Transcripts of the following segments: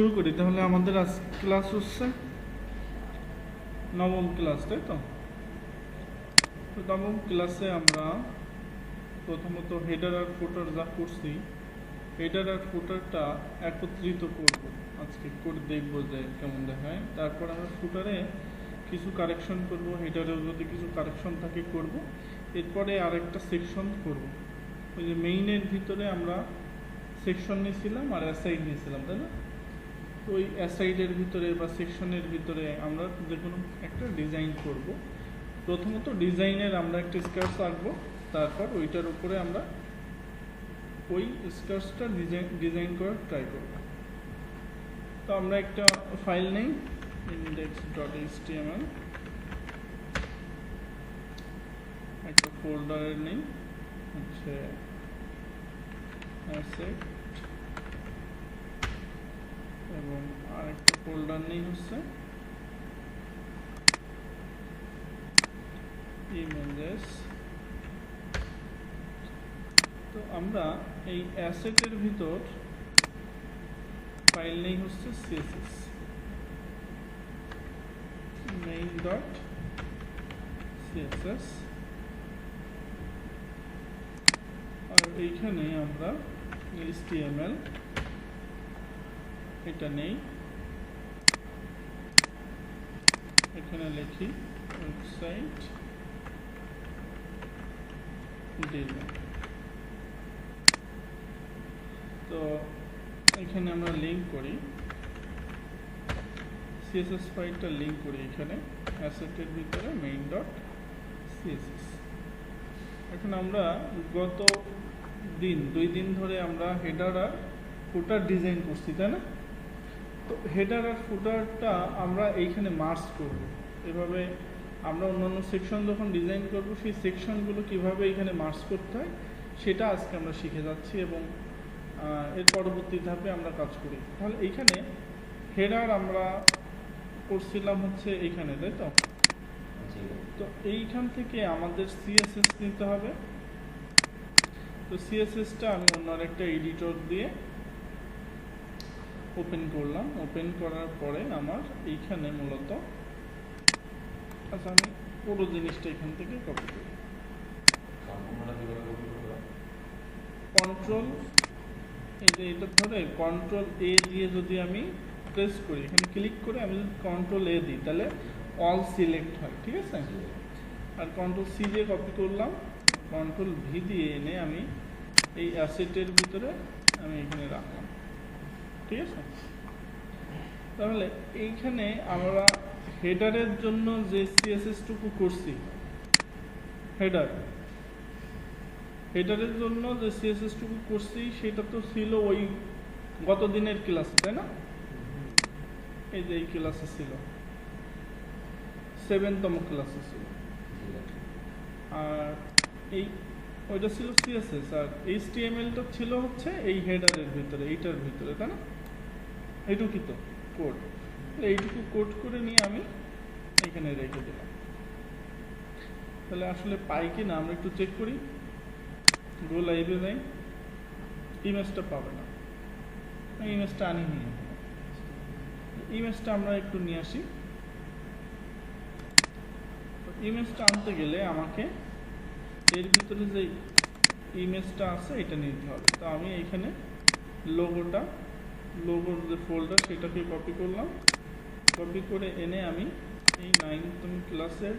শুরু করি তাহলে। আমাদের আজ ক্লাস হচ্ছে নবম ক্লাস, তাই তো? নবম ক্লাসে আমরা প্রথমত হেডার আর ফুটার যা করছি, হেডার আর ফুটারটা একত্রিত করব আজকে, করে দেখবো যে কেমন দেখায়। তারপর আমরা ফুটারে কিছু কারেকশন করব, হেডারেও যদি কিছু কারেকশন থাকে করব। এরপরে আরেকটা সেকশন করব। ওই যে মেইনের ভিতরে আমরা সেকশন নিয়েছিলাম আর অ্যাসাইড নিয়েছিলাম, তাই না? ওই অ্যাসাইডের ভিতরে বা সেকশনের ভিতরে আমরা যে কোনো একটা ডিজাইন করব। প্রথমত ডিজাইনের আমরা একটা স্কার্স আঁকবো, তারপর ওইটার উপরে আমরা ওই স্কার্সটা ডিজাইন করার ট্রাই করব। তো আমরা একটা ফাইল নেই, index.html, একটা ফোল্ডারের নেই হচ্ছে অ্যাসেট, এবং আরেকটা ফোল্ডার নেই হচ্ছে ইমেজেস। তো আমরা এই অ্যাসেটের ভিতর ফাইল নেই হচ্ছে css main.css, আর এইখানে আমরা html এটা নেই, এখানে লিখি ওয়েবসাইট ডিজাইন। তো এখানে আমরা লিঙ্ক করি, css ফাইলটা লিঙ্ক করি এখানে অ্যাসেটের ভিতরে main.css। এখন আমরা গত দুই দিন ধরে আমরা হেডার আর ফুটার ডিজাইন করছি, তাই না? তো হেডার আর ফুটারটা আমরা এইখানে মার্জ করব। এভাবে আমরা অন্যান্য সেকশন যখন ডিজাইন করব, সেই সেকশনগুলো কিভাবে এখানে মার্জ করতে হয় সেটা আজকে আমরা শিখে যাচ্ছি, এবং এর পরবর্তী ধাপে আমরা কাজ করি। তাহলে এইখানে হেডার আমরা করছিলাম হচ্ছে এইখানে, তাই তো? তো এইখান থেকে আমাদের সিএসএস নিতে হবে। তো সিএসএসটা আমি অন্য একটা এডিটর দিয়ে ওপেন করলাম। ওপেন করার পরে আমার এইখানে মূলত, আচ্ছা আমি পুরো জিনিসটা এখান থেকে কপি করি। কন্ট্রোল, এই যে এটা ধরে কন্ট্রোল এ দিয়ে যদি আমি প্রেস করি, এখানে ক্লিক করে আমি যদি কন্ট্রোল এ দিই তাহলে অল সিলেক্ট হয়, ঠিক আছে? আর কন্ট্রোল সি দিয়ে কপি করলাম, কন্ট্রোল ভি দিয়ে এনে আমি এই অ্যাসেটের ভিতরে আমি এখানে রাখলাম, ঠিক আছে? তাহলে এইখানে আমরা হেডারের জন্য যে সিএসএসটুকু করছি, হেডারের জন্য যে সিএসএসটুকু করছি সেটা তো ছিল ওই গত দিনের ক্লাসে, তাই না? এই যে এই ক্লাসে ছিল, 7তম ক্লাসে ছিল। আর এই ওইটা ছিল সিএসএস, আর এইচটিএমএলটা ছিল হচ্ছে এই হেডারের ভিতরে, এইটার ভিতরে, তাই না? এইটুকু তো কোড, এইটুকু কোড করে নিয়ে আমি এখানে রেখে দিলাম। তাহলে আসলে পাই কি না আমরা একটু চেক করি। গো লাইভে যাই, ইমেজটা পাবে না, ইমেজটা আনি নিয়ে, ইমেজটা আমরা একটু নিয়ে আসি। তো ইমেজটা আনতে গেলে আমাকে এর ভিতরে যে ইমেজটা আছে এটা নিতে হবে। তো আমি এইখানে লোগোর যে ফোল্ডার সেটাকে কপি করলাম, কপি করে এনে আমি এই 9তম ক্লাসের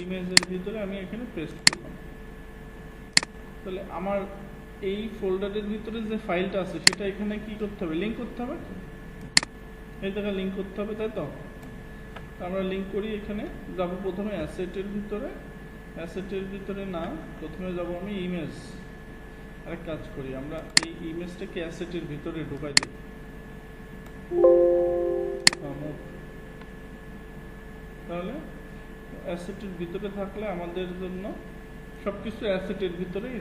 ইমেজের ভিতরে আমি এখানে পেস্ট করলাম। তাহলে আমার এই ফোল্ডারের ভিতরে যে ফাইলটা আছে সেটা এখানে কি করতে হবে? লিঙ্ক করতে হবে, এই জায়গায় লিঙ্ক করতে হবে, তাই তো? আমরা লিঙ্ক করি, এখানে যাব প্রথমে অ্যাসেটের ভিতরে না, প্রথমে যাব আমি ইমেজ। আরেক কাজ করি, আমরা এই ইমেজটাকে অ্যাসেটের ভিতরে ঢোকাই দিই। তাহলে অ্যাসেটের ভিতরে থাকলে আমাদের জন্য সবকিছু অ্যাসেটের ভিতরেই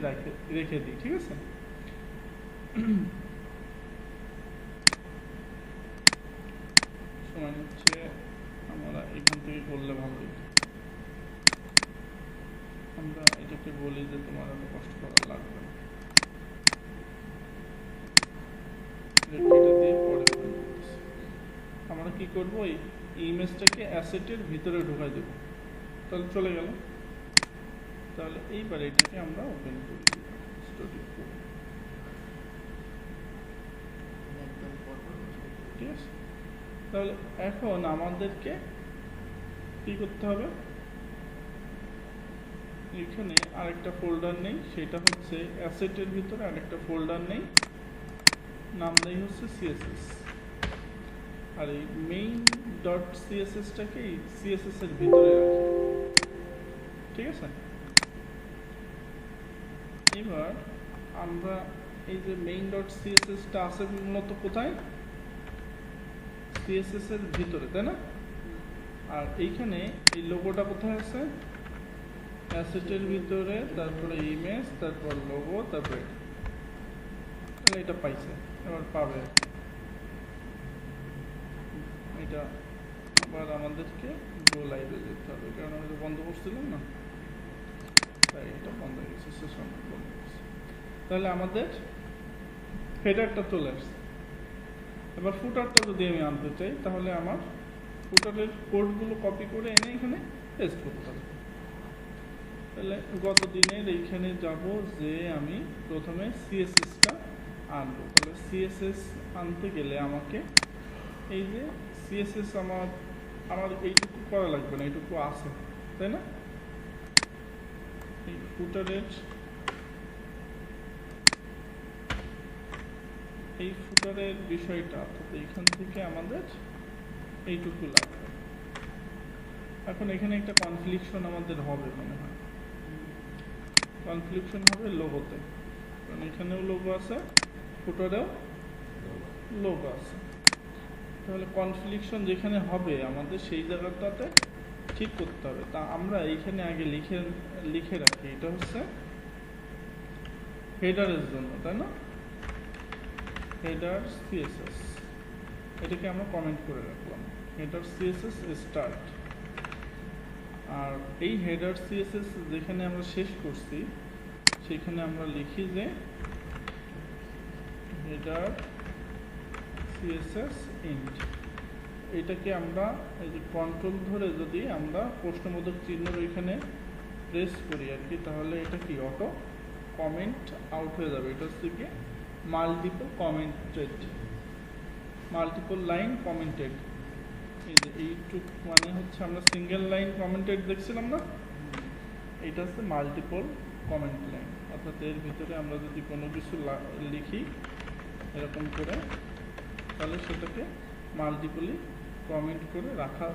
রেখে দিই, ঠিক আছে? সময় হচ্ছে আমরা এখান থেকে করলে ভালো হতো। আমরা এটাকে বলি যে তোমার এত কষ্ট করা লাগবে না, এটা দিয়ে পরে কি করব, এই ইমেজটাকে অ্যাসেটের ভিতরে ঢোকাই দেব, তাহলে চলে গেল। তাহলে এইবার এটাকে আমরা ওপেন করে দেব স্টুডিও কোড, ঠিক আছে। তাহলে এখন আমাদেরকে কি করতে হবে, এখানে আরেকটা ফোল্ডার নেই, সেটা হচ্ছে অ্যাসেটের ভিতরে আরেকটা ফোল্ডার নেই, নাম দেই হচ্ছে সিএসএস। আর এই মেইন ডট সিএসএসটাকে এই সিএসএস এর ভিতরে রাখি, ঠিক আছে। এবার আমরা এই যে মেইন ডট সিএসএসটা আছে মূলত কোথায়, সিএসএস এর ভিতরে, তাই না। আর এইখানে এই লোগোটা কোথায় আছে, অ্যাসেটের ভিতরে, তারপরে ইমেজ, তারপর লোগো, তারপরে তাহলে এটা পাইছে, এবার পাবে। এটা আবার আমাদেরকে গো লাইভে যেতে হবে, কারণ আমি তো বন্ধ করছিলাম না, তাই এটা বন্ধ হয়ে গেছে, সেশন বন্ধ গেছে। তাহলে আমাদের হেডারটা চলে আসছে। এবার ফুটারটা যদি আমি আনতে চাই, তাহলে আমার ফুটারের কোডগুলো কপি করে এনে এখানে পেস্ট করতে হবে। তাহলে গত দিনের এইখানে যাব, যে আমি প্রথমে সিএসএসটা আনবো। তাহলে সিএসএস আনতে গেলে আমাকে এই যে সিএসএস আমার এইটুকু করা লাগবে না, এইটুকু আছে, তাই না। এই ফুটারের বিষয়টা, অর্থাৎ এইখান থেকে আমাদের এইটুকু লাগবে। এখন এখানে একটা কনফ্লিকশন আমাদের হবে মনে হয়, কনফ্লিকশন হবে লোগোতে, কারণ এখানেও লোগো আছে, ফুটারেও লোগো আছে। তাহলে কনফ্লিকশন যেখানে হবে আমাদের সেই জায়গাটাতে ঠিক করতে হবে। তা আমরা এইখানে আগে লিখে রাখি, এটা হচ্ছে হেডারের জন্য, তাই না, হেডার সিএসএস, এটাকে আমরা কমেন্ট করে রাখলাম, হেডার সিএসএস স্টার্ট। আর এই হেডার সিএসএস যেখানে আমরা শেষ করছি, সেখানে আমরা লিখি যে হেডার সিএসএস ইন্ট। এটাকে আমরা এই যে কন্ট্রোল ধরে যদি আমরা প্রশ্নবোধক চিহ্নের ওইখানে প্রেস করি আর কি, তাহলে এটা কি অটো কমেন্ট আউট হয়ে যাবে। এটা হচ্ছে কি মাল্টিপল লাইন কমেন্টেড। এই যে এইটুক মানে হচ্ছে আমরা সিঙ্গেল লাইন কমেন্টেড দেখছিলাম না, এটা হচ্ছে মাল্টিপল কমেন্ট লাইন, অর্থাৎ এর ভিতরে আমরা যদি কোনো কিছু লিখি এরকম করে, তাহলে সেটাকে মাল্টিপলি কমেন্ট করে রাখা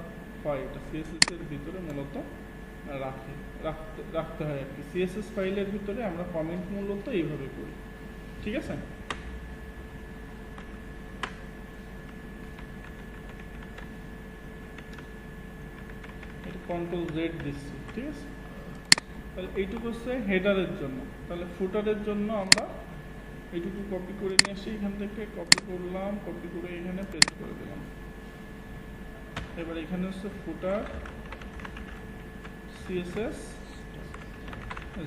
হয়। এটা সিএসএস এর ভিতরে মূলত রাখতে হয় আর কি। সিএসএস ফাইলের ভিতরে আমরা কমেন্ট মূলত এইভাবে করি, ঠিক আছে। এটা কন্ট্রোল জেড দিচ্ছি, ঠিক আছে। তাহলে এইটুকু হচ্ছে হেডারের জন্য। তাহলে ফুটারের জন্য আমরা এইটুকু কপি করে নিয়ে আসি, এখান থেকে কপি করলাম, কপি করে এখানে পেস্ট করে দিলাম। এবার এখানে হচ্ছে ফুটার সিএসএস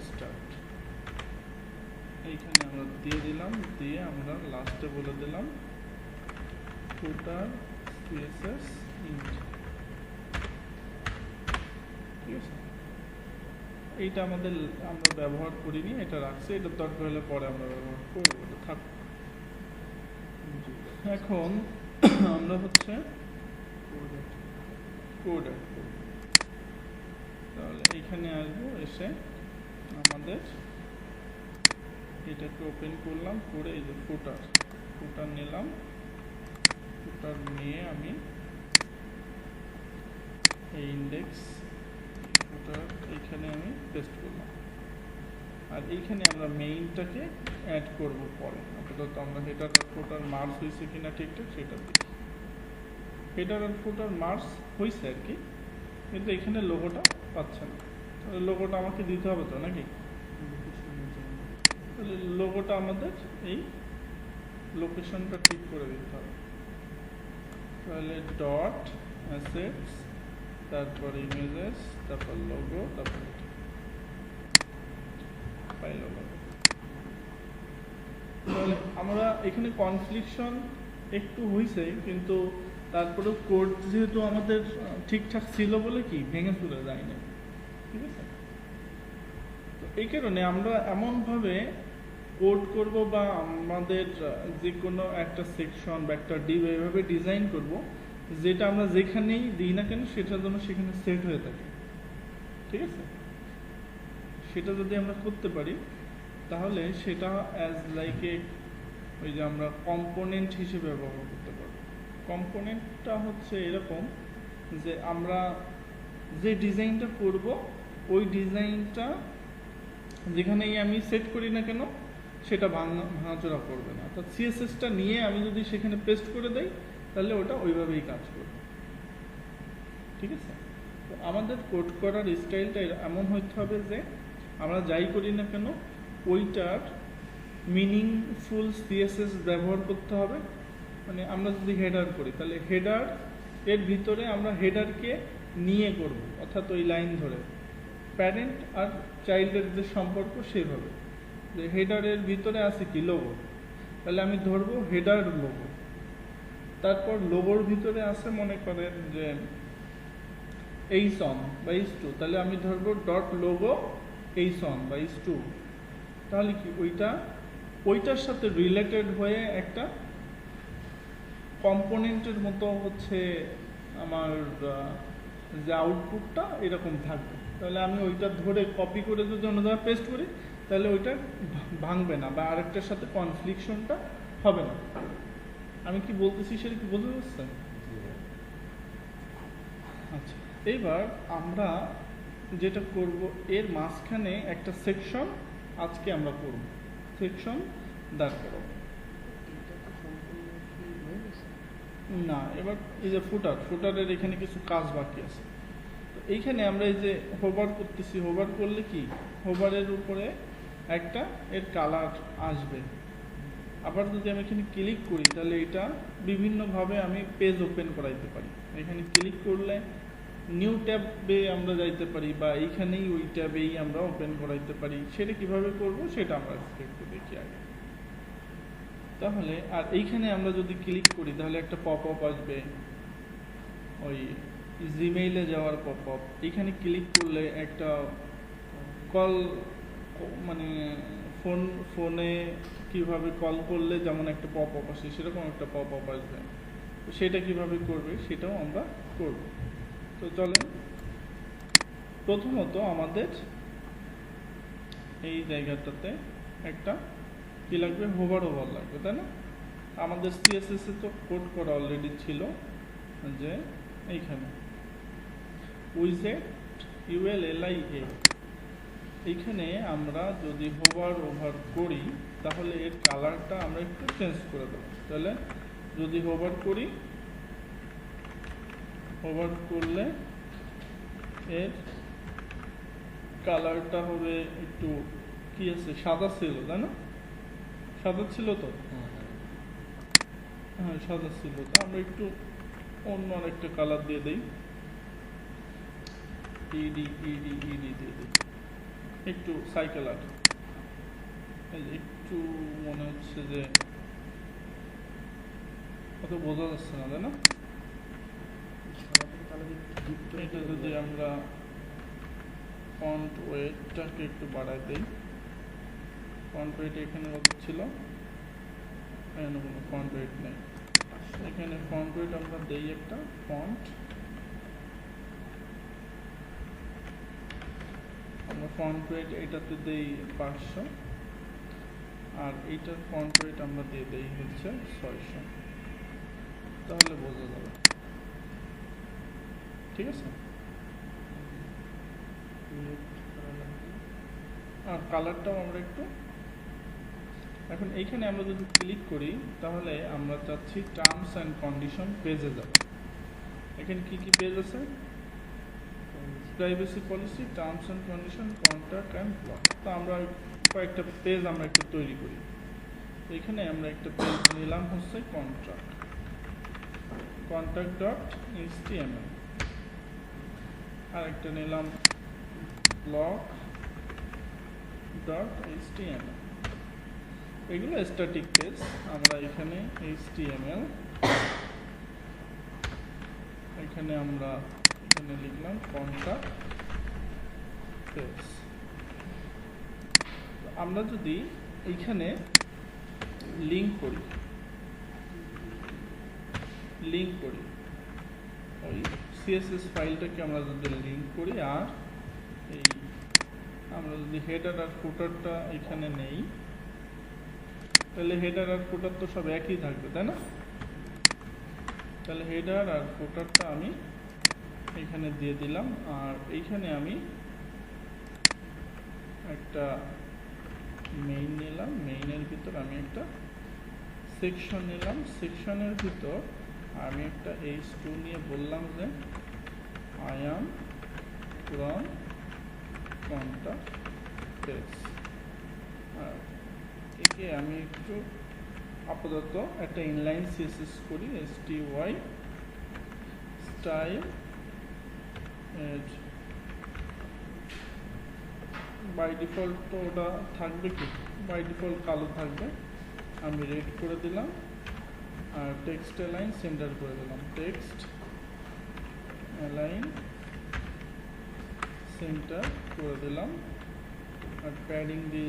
স্টার্ট, এইখানে আমরা দিয়ে দিলাম, দিয়ে আমরা লাস্টে বলে দিলাম ফুটার সিএসএস ইন্ট, ঠিক আছে। এইটা আমরা ব্যবহার করিনি, এটা রাখছি, এটা দরকার হলে পরে আমরা ব্যবহার করবো, এটা থাক। এখন আমরা হচ্ছে কোড অ্যাড করব। তাহলে এইখানে আসবো, এসে আমাদের এটাকে ওপেন করলাম, করে এই যে ফুটার নিলাম, ফুটার নিয়ে আমি এই ইন্ডেক্স ফুটার এইখানে আমি পেস্ট করলাম। আর এইখানে আমরা মেইনটাকে অ্যাড করব পরে, আপাতত আমরা হেডার আর ফুটার মার্জ হয়েছে কিনা ঠিকঠাক সেটা দেখি। হেডার আর ফুটার মার্জ হয়েছে আর কি, কিন্তু এখানে লোগোটা পাচ্ছে না। তাহলে লোগোটা আমাকে দিতে হবে তো নাকি, তাহলে লোগোটা আমাদের এই লোকেশনটা ঠিক করে দিতে হবে। তাহলে ডট অ্যাসেটস, তারপর ইমেজেস, তারপর লোগো, তারপর ফাইল লোগো। তাহলে আমরা এখানে কনফ্লিকশন একটু হয়েছে, কিন্তু তারপরেও কোড যেহেতু আমাদের ঠিকঠাক ছিল বলে কি ভেঙে চুরে যায় না, ঠিক আছে। তো এই কারণে আমরা এমনভাবে কোড করব বা আমাদের যে কোনো একটা সেকশন বা একটা ডিভ এভাবে ডিজাইন করব যেটা আমরা যেখানেই দিই না কেন সেটার জন্য সেখানে সেট হয়ে থাকে, ঠিক আছে। সেটা যদি আমরা করতে পারি তাহলে সেটা অ্যাজ লাইক এ ওই যে আমরা কম্পোনেন্ট হিসেবে ব্যবহার করতে পারব। কম্পোনেন্টটা হচ্ছে এরকম যে আমরা যে ডিজাইনটা করব ওই ডিজাইনটা যেখানেই আমি সেট করি না কেন সেটা ভাঙাচোরা করবে না, অর্থাৎ সিএসএসটা নিয়ে আমি যদি সেখানে পেস্ট করে দেই তাহলে ওটা ওইভাবেই কাজ করবে, ঠিক আছে। তো আমাদের কোড করার স্টাইলটা এমন হইতে হবে যে আমরা যাই করি না কেন ওইটার মিনিংফুল সিএসএস ব্যবহার করতে হবে। মানে আমরা যদি হেডার করি তাহলে হেডার এর ভিতরে আমরা হেডারকে নিয়ে করব, অর্থাৎ ওই লাইন ধরে প্যারেন্ট আর চাইল্ডের যে সম্পর্ক সেভাবে যে হেডারের ভিতরে আছে কি লোগো, তাহলে আমি ধরবো হেডার লোগো। তারপর লোগোর ভিতরে আছে মনে করেন যে এইচঅন বা এইচ2, তাহলে আমি ধরবো ডট লোগো এইচঅন বা এইচ2। তাহলে কি ওইটার সাথে রিলেটেড হয়ে একটা কম্পোনেন্টের মতো হচ্ছে আমার যে আউটপুটটা এরকম থাকবে। তাহলে আমি ওইটা ধরে কপি করে যদি অন্য জায়গায় পেস্ট করি তাহলে ওইটা ভাঙবে না বা আরেকটার সাথে কনফ্লিকশনটা হবে না। আমি কি বলতেছি সেটা কি বুঝতে পারছেন? আচ্ছা, এবার আমরা যেটা করব এর মাঝখানে একটা সেকশন আজকে আমরা করব, সেকশন দাঁড় করাবো না। এবার এই যে ফুটারের এখানে কিছু কাজ বাকি আছে। তো এইখানে আমরা এই যে হোভার করতেছি, হোভার করলে কি হোভারের উপরে একটা এর কালার আসবে। আবার যদি আমি এখানে ক্লিক করি তাহলে এটা বিভিন্নভাবে আমি পেজ ওপেন করাইতে পারি। এখানে ক্লিক করলে নিউ ট্যাবে আমরা যাইতে পারি বা এইখানেই ওই ট্যাবেই আমরা ওপেন করাইতে পারি। সেটা কিভাবে করব সেটা আমরা একটু দেখি আগে। তাহলে আর এইখানে আমরা যদি ক্লিক করি তাহলে একটা পপ আপ আসবে, ওই জিমেইলে যাওয়ার পপ আপ। এইখানে ক্লিক করলে একটা কল, মানে ফোনে কিভাবে কল করলে যেমন একটা পপ আপ আসে সেরকম একটা পপ আপ আসবে। তো সেটা কিভাবে করবে সেটাও আমরা করব। তো চলেন প্রথমত আমাদের এই জায়গাটাতে একটা কি লাগবে, হোভার লাগবে, তাই না? আমাদের সিএসএস এ তো কোড করা অলরেডি ছিল যে এইখানে উইজেট ULLIA, এইখানে আমরা যদি হোভার করি তাহলে এর কালারটা আমরা একটু চেঞ্জ করে দেবো। তাহলে যদি হোভার করি, হোভার করলে এর কালারটা হবে একটু কি আছে, সাদা ছিল তাই না? সাদা ছিল তো, হ্যাঁ সাদা ছিল। তো আমরা একটু অন্য আরেকটা কালার দিয়ে দিই, ইডি দিয়ে দিই, একটু সাইকেলার। একটু মনে হচ্ছে যে অত বোঝা যাচ্ছে না তাই না? এটা যদি আমরা ফন্ট ওয়েটটাকে একটু বাড়াই দেই, ফন্ট ওয়েট এখানে কত ছিল, এখানে কোনো ফন্ট ওয়েট নেই। এখানে ফন্ট ওয়েট আমরা দেই একটা ফন্ট, আমরা ফন্ট ওয়েট এটাতে দেই 500 আর এইটার ফন্ট ওয়েট আমরা দিয়ে দেই হচ্ছে 600, তাহলে বোঝা যাবে, ঠিক আছে। আর কালারটাও আমরা একটু, এখন এইখানে আমরা যদি ক্লিক করি তাহলে আমরা চাচ্ছি টার্মস অ্যান্ড কন্ডিশন পেজে যাব। এখানে কি কি পেজ আছে, privacy policy, terms and condition, contract and block. তো আমরা কয়েকটা পেজ আমরা একটু তৈরি করি। তো এখানে আমরা একটা পেজ নিলাম হচ্ছে contact.html, আর একটা নিলাম blog.html। এগুলো স্ট্যাটিক পেজ। আমরা এখানে HTML এখানে আমরা এখানে লিখলাম কন্টাক্ট পেজ। আমরা যদি এইখানে লিঙ্ক করি ওই সিএসএস ফাইলটাকে আমরা যদি লিঙ্ক করি, আর এই আমরা যদি হেডার আর ফুটারটা এখানে নেই, তাহলে হেডার আর ফুটার তো সব একই থাকবে, তাই না? তাহলে হেডার আর ফুটারটা আমি এখানে দিয়ে দিলাম, আর এইখানে আমি একটা মেইন নিলাম, মেইনের ভিতর আমি একটা সেকশন নিলাম, সেকশনের ভিতর আমি একটা h2 নিয়ে বললাম যে I am from contact page. একে আমি একটু আপাতত একটা ইনলাইন সিএসএস করি, sty style as. By default তো ওটা থাকবে, কি বাই ডিফল্ট কালো থাকবে, আমি রেড করে দিলাম, আর টেক্সট অ্যালাইন সেন্টার করে দিলাম, টেক্সট অ্যালাইন সেন্টার করে দিলাম, আর প্যাডিং দিয়ে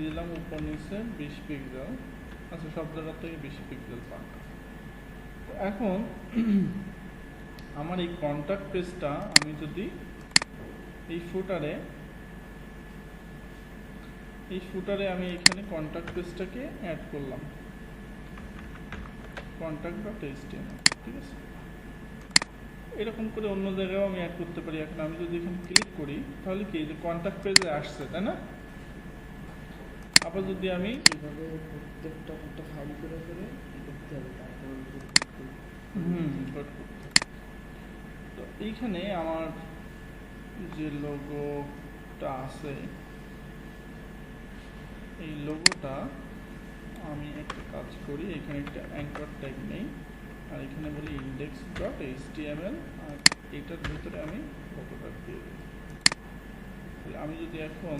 দিলাম, উপর নিচে 20 পিক্সেল। আচ্ছা, সব জায়গা থেকে 20 পিক্সেল পান। এখন আমার এই কন্টাক্ট পেজটা আমি যদি এই ফুটারে আমি এখানে কন্টাক্ট পেজটাকে অ্যাড করলাম, contact.html, ঠিক আছে? এরকম করে অন্য জায়গায়ও আমি অ্যাড করতে পারি। এখন আমি যদি এখানে ক্লিক করি তাহলে কি যে কন্টাক্ট পেজে আসছে, তাই না? আবার যদি আমি এইভাবে প্রত্যেকটা একটা ফাইল করে করতে হবে, তারপর তো এইখানে আমার যে লোগোটা আছে, এই লোগোটা আমি একটা কাজ করি, এখানে একটা অ্যাঙ্কর ট্যাগ নেই, আর এখানে বলি index.html, আর এটার ভিতরে আমি লোগোটা দিয়ে দিই। তাহলে আমি যদি এখন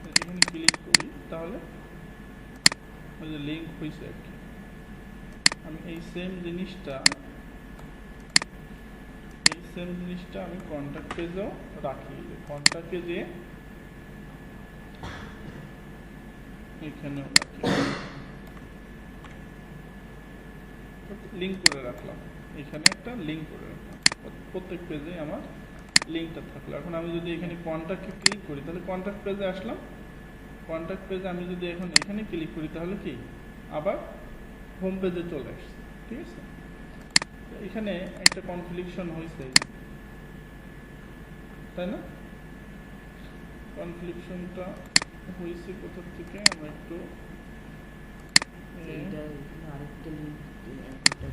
এখানে ক্লিক করি তাহলে ওই যে লিঙ্ক হয়েছে আর কি। আমি এই সেম জিনিসটা আমি কন্টাক্ট পেজেও রাখি, কন্টাক্টে যে এখানেও রাখি, লিঙ্ক করে রাখলাম, এখানে একটা লিঙ্ক করে রাখলাম, প্রত্যেক পেজে আমার লিঙ্কটা থাকলো। এখন আমি যদি এখানে কন্টাক্টে ক্লিক করি তাহলে কন্টাক্ট পেজে আসলাম, কন্টাক্ট পেজে আমি যদি এখন এখানে ক্লিক করি তাহলে কি আবার হোম পেজে চলে আসছে, ঠিক আছে? এখানে একটা কনফ্লিকশন হয়েছে, তাই না? কনফ্লিকশনটা হয়েছে কোথা থেকে আমরা একটু আরেকটা লিঙ্ক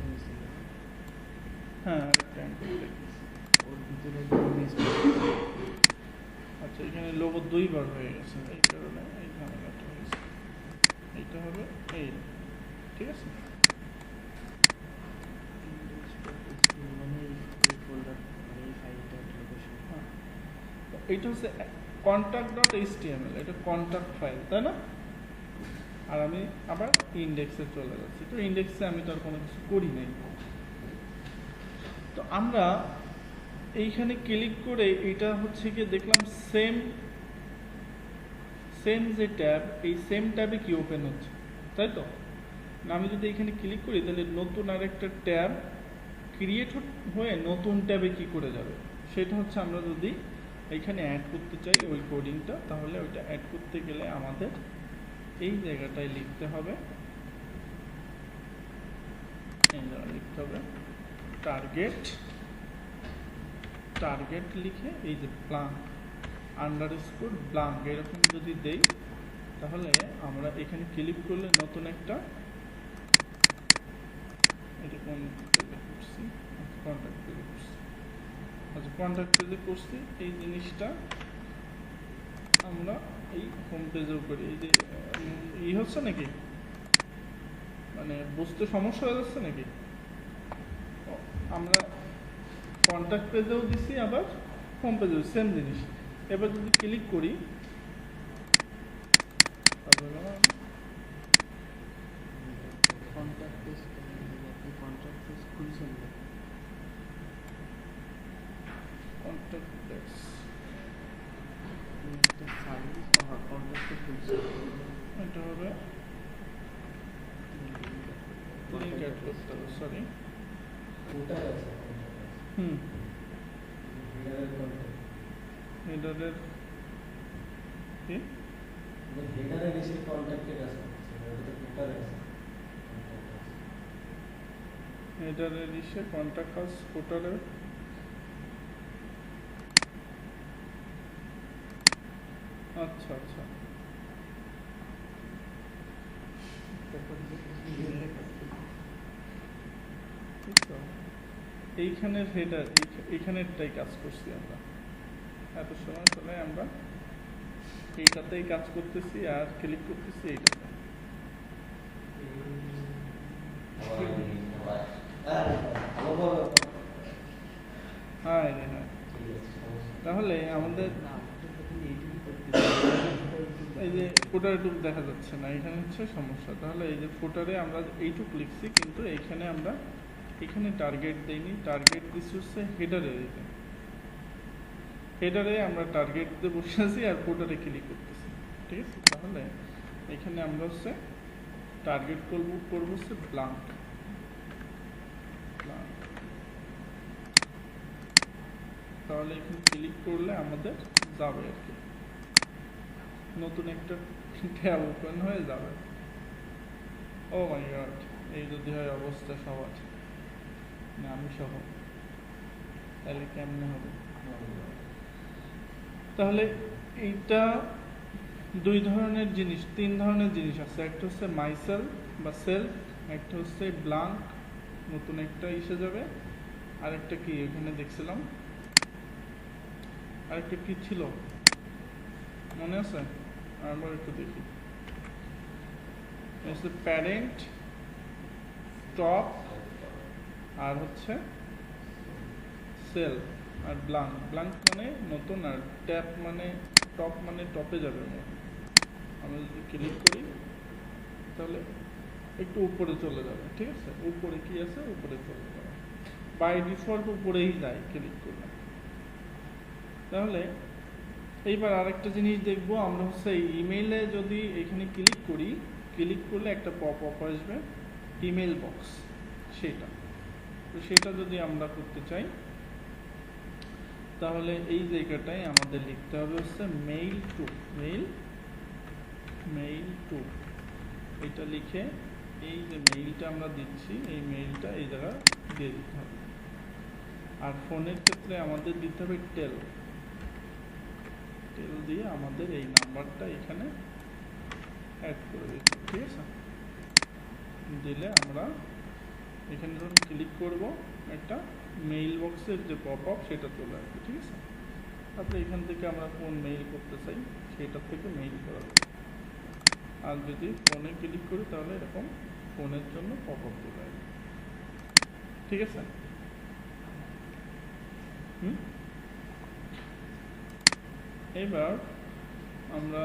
হয়েছিল, হ্যাঁ আরেকটা ওর ভিতরে আচ্ছা, এখানে লোগো 2 বার হয়ে গেছে, এই কারণে এই ঝামেলাটা হয়েছে। এইটা হবে এই, ঠিক আছে? এইটা হচ্ছে contact.html, এটা কন্টাক্ট ফাইল, তাই না? আর আমি আবার ইন্ডেক্সে চলে যাচ্ছি, তো ইন্ডেক্সে আমি তো আর কোনো কিছু করি নাই। তো আমরা এইখানে ক্লিক করে এটা হচ্ছে কি দেখলাম সেম যে ট্যাব, এই সেম ট্যাবে কি ওপেন হচ্ছে, তাই তো? না, আমি যদি এখানে ক্লিক করি তাহলে নতুন আরেকটা ট্যাব ক্রিয়েট হয়ে নতুন ট্যাবে কি করে যাবে, সেটা হচ্ছে আমরা যদি এইখানে অ্যাড করতে চাই ওই কোডিংটা, তাহলে ওইটা অ্যাড করতে গেলে আমাদের এই জায়গাটায় লিখতে হবে, টার্গেট লিখে এই যে _blank এরকম যদি দেই তাহলে আমরা এখানে ক্লিক করলে নতুন একটা, এটা কোন পেজে করছি, কন্টাক্ট পেজে করছি, আচ্ছা কন্টাক্ট পেজে করছি, এই জিনিসটা আমরা এই হোম পেজেও করি। এই যে হচ্ছে নাকি, মানে বুঝতে সমস্যা হয়ে যাচ্ছে নাকি? আমরা কন্ট্যাক্ট পেজেও দিছি, আবার হোম পেজেও সেম জিনিস। এবার যদি ক্লিক করি কন্ট্যাক্ট পেজ, আপনি কন্ট্যাক্ট পেজ খুলছেন না। কন্ট্যাক্ট পেজ একটা সার্ভিস কন্ট্যাক্টে খুলছেন, এটা হবে লিঙ্ক অ্যাড করতে হবে, সরি। হুম, হেডারের কি হেডারের ইসে কন্ট্যাক্ট আস ফুটারে আচ্ছা আচ্ছা ঠিক তো। এইখানের হেডার এইখানেরটাই কাজ করছি আমরা এত সময় চলে, আমরা এইটাতেই কাজ করতেছি আর ক্লিক করতেছি এইটাতে। হ্যাঁ রে হ্যাঁ, তাহলে আমাদের না, আমাদের তখন এইটুকু করতে এই যে ফুটারে টুক দেখা যাচ্ছে না, এখানে হচ্ছে সমস্যা। তাহলে এই যে ফুটারে আমরা এইটুক লিখছি, কিন্তু এইখানে আমরা এখানে টার্গেট দেইনি, টার্গেট দিচ্ছি হচ্ছে হেডারে। হেডারে আমরা টার্গেট দিয়ে বসে আছি আর ফুটারে ক্লিক করতেছি, ঠিক আছে। তাহলে এখানে আমরা হচ্ছে টার্গেট করবো হচ্ছে ব্লাঙ্ক। তাহলে এখানে ক্লিক করলে আমাদের যাবে আর কি, নতুন একটা ট্যাব ওপেন হয়ে যাবে। ও মাই গড, এই যদি হয় অবস্থা সবার, না আমি সহ, তাহলে কেমনে হবে? তাহলে এইটা দুই ধরনের জিনিস, তিন ধরনের জিনিস আছে। একটা হচ্ছে মাইসেল বা সেলফ, একটা হচ্ছে ব্লাঙ্ক, নতুন একটা এসে যাবে। আরেকটা কি এখানে দেখছিলাম, আরেকটা কি ছিল মনে আছে? আবার একটু দেখি, হচ্ছে প্যারেন্ট, টপ, আর হচ্ছে সেল, আর ব্লাঙ্ক। ব্লাঙ্ক মানে নতুন, আর ট্যাপ মানে টপ, মানে টপে যাবে। আমরা যদি ক্লিক করি তাহলে একটু উপরে চলে যাবে, ঠিক আছে। উপরে কি আছে, উপরে চলে যাবে, বাই ডিফল্ট উপরেই যায় ক্লিক করলে। তাহলে এইবার আরেকটা জিনিস দেখবো আমরা, হচ্ছে ইমেইলে যদি এখানে ক্লিক করি, ক্লিক করলে একটা পপ আপ আসবে ইমেল বক্স, সেটা। তো সেটা যদি আমরা করতে চাই তাহলে এই জায়গাটায় আমাদের লিখতে হবে হচ্ছে মেইল টু। এটা লিখে এই যে মেইলটা আমরা দিচ্ছি, এই মেইলটা এই জায়গা দিয়ে দিতে হবে। আর ফোনের ক্ষেত্রে আমাদের দিতে হবে টেল দিয়ে আমাদের এই নাম্বারটা এখানে অ্যাড করে দিতে হবে, ঠিক আছে। দিলে আমরা এখানে যখন ক্লিক করব, একটা মেইল বক্সের যে পপ আপ সেটা চলে আসবে, ঠিক আছে। তারপরে এখান থেকে আমরা কোন মেইল করতে চাই সেটার থেকে মেইল করা যাবে। আর যদি ফোনে ক্লিক করি তাহলে এরকম ফোনের জন্য পপ আপ চলে আসবে, ঠিক আছে। এবার আমরা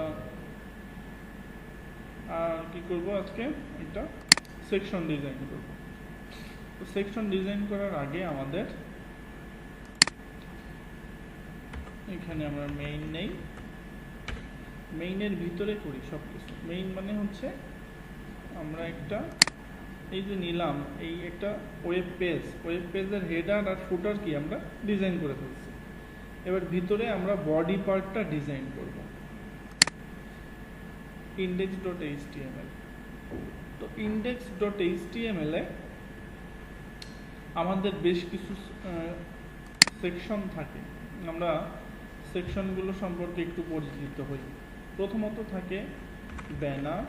কি করব, আজকে একটা সেকশন ডিজাইন করব। তো সেকশন ডিজাইন করার আগে আমাদের এখানে আমরা মেইন নেই, মেইনের ভিতরে করি সব কিছু। মেইন মানে হচ্ছে আমরা একটা এই যে নিলাম, এই একটা ওয়েব পেজের হেডার আর ফুটার কি আমরা ডিজাইন করে ফেলছি। এবার ভিতরে আমরা বডি পার্টটা ডিজাইন করব, index.html। তো index.html এ আমাদের বেশ কিছু সেকশন থাকে, আমরা সেকশনগুলো সম্পর্কে একটু পরিচিত হই। প্রথমত থাকে ব্যানার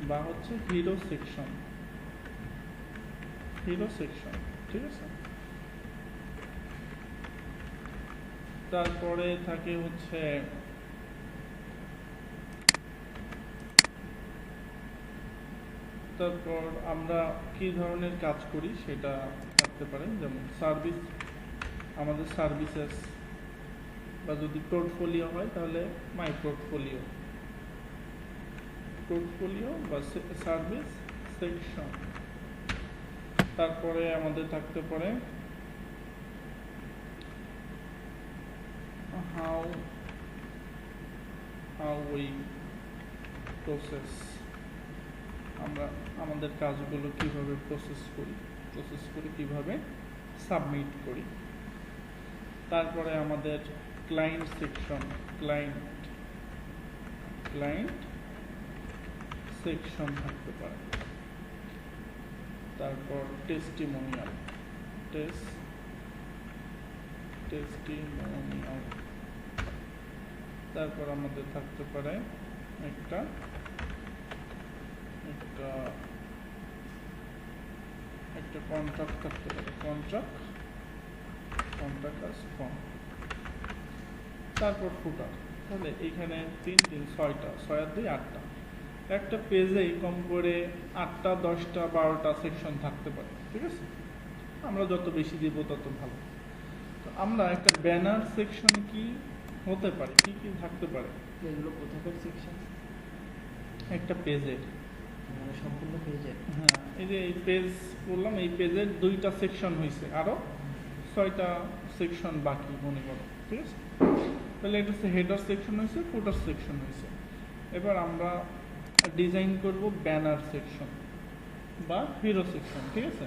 বা হচ্ছে হিরো সেকশন, ঠিক আছে। তারপরে থাকে হচ্ছে তারপর আমরা কি ধরনের কাজ করি সেটা থাকতে পারে, যেমন আমাদের সার্ভিসেস, বা যদি পোর্টফোলিও হয় তাহলে মাই পোর্টফোলিও, পোর্টফোলিও বা সার্ভিস সেকশন। তারপরে আমাদের থাকতে পারে হাউ উই প্রসেস, আমরা আমাদের কাজগুলো কিভাবে প্রসেস করি কিভাবে সাবমিট করি। তারপরে আমাদের ক্লায়েন্ট সেকশন, ক্লায়েন্ট সেকশন থাকতে পারে। তারপর টেস্টিমোনিয়াল, টেস্টিমোনিয়াল। তারপর আমাদের থাকতে পারে একটা কন্ট্রাক্ট থাকতে পারে, কন্ট্রাক্ট আস ফর্ম। তারপর ফুটার। তাহলে এইখানে 3 3 6টা, 6 আর 2 8টা। একটা পেজেই কম করে 8টা 10টা 12টা সেকশন থাকতে পারে, ঠিক আছে। আমরা যত বেশি দিব তত ভালো। তো আমরা একটা ব্যানার সেকশন কি হতে পারে, কি কি থাকতে পারে? এগুলো কোথাকার সেকশন? একটা পেজের, মানে সম্পূর্ণ পেজের। হ্যাঁ, এই যে এই পেজ বললাম, এই পেজের 2টা সেকশন হয়েছে, আরো 6টা সেকশন বাকি মনে করো, ঠিক আছে। তাহলে এটা হচ্ছে হেডার সেকশন হয়েছে, ফুটার সেকশন হয়েছে। এবার আমরা ডিজাইন করব ব্যানার সেকশন বা হিরো সেকশন, ঠিক আছে।